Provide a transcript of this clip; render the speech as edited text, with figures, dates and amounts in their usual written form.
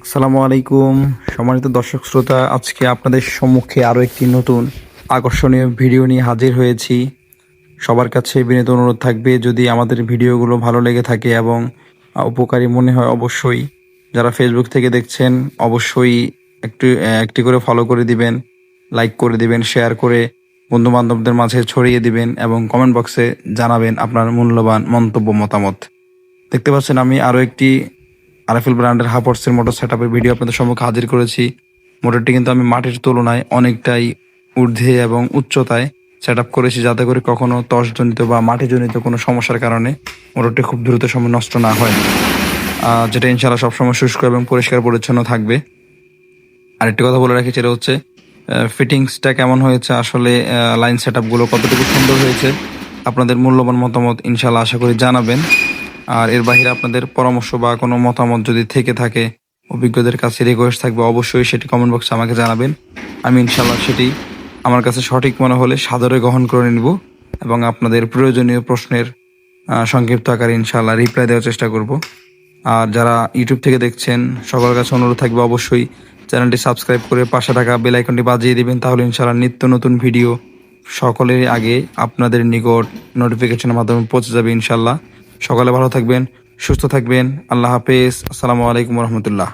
আসসালামু আলাইকুম সম্মানিত দর্শক শ্রোতা, আজকে আপনাদের সম্মুখে আরও একটি নতুন আকর্ষণীয় ভিডিও নিয়ে হাজির হয়েছি। সবার কাছে বিনীত অনুরোধ থাকবে, যদি আমাদের ভিডিওগুলো ভালো লেগে থাকে এবং উপকারী মনে হয়, অবশ্যই যারা ফেসবুক থেকে দেখছেন অবশ্যই একটি করে ফলো করে দিবেন, লাইক করে দিবেন, শেয়ার করে বন্ধু বান্ধবদের মাঝে ছড়িয়ে দিবেন এবং কমেন্ট বক্সে জানাবেন আপনার মূল্যবান মন্তব্য মতামত। দেখতে পাচ্ছেন আমি আরও একটি আরএফএল ব্র্যান্ডের হাফর্সের মোটর সেটআপের ভিডিও আপনাদের সম্মুখে হাজির করেছি। মোটরটি কিন্তু আমি মাটির তুলনায় অনেকটাই ঊর্ধ্বে এবং উচ্চতায় সেটআপ করেছি, যাতে করে কখনো ত্বসজনিত বা মাটিজনিত কোনো সমস্যার কারণে মোটরটি খুব দ্রুত সময় নষ্ট না হয়, যেটা ইনশাআল্লাহ সবসময় শুষ্ক এবং পরিষ্কার পরিচ্ছন্ন থাকবে। আরেকটি কথা বলে রাখি, সেটা হচ্ছে ফিটিংসটা কেমন হয়েছে, আসলে লাইন সেটআপগুলো কতটুকু সুন্দর হয়েছে, আপনাদের মূল্যবান মতামত ইনশাআল্লাহ আশা করি জানাবেন। আর এর বাইরে আপনাদের পরামর্শ বা কোনো মতামত যদি থেকে থাকে, অভিজ্ঞদের কাছে রিকোয়েস্ট থাকবে, অবশ্যই সেটি কমেন্ট বক্সে আমাকে জানাবেন। আমি ইনশাআল্লাহ সেটি আমার কাছে সঠিক মনে হলে সাদরে গ্রহণ করে নিব এবং আপনাদের প্রয়োজনীয় প্রশ্নের সংক্ষিপ্ত আকারে ইনশাআল্লাহ রিপ্লাই দেওয়ার চেষ্টা করব। আর যারা ইউটিউব থেকে দেখছেন, সকলের কাছে অনুরোধ থাকবে অবশ্যই চ্যানেলটি সাবস্ক্রাইব করে পাশে থাকা বেল আইকনটি বাজিয়ে দিবেন, তাহলে ইনশাআল্লাহ নিত্য নতুন ভিডিও সকলের আগে আপনাদের নিকট নোটিফিকেশনের মাধ্যমে পৌঁছে যাবে ইনশাআল্লাহ। সকালে ভালো থাকবেন, সুস্থ থাকবেন। আল্লাহ হাফেজ। আসসালামু আলাইকুম রহমতুল্লাহ।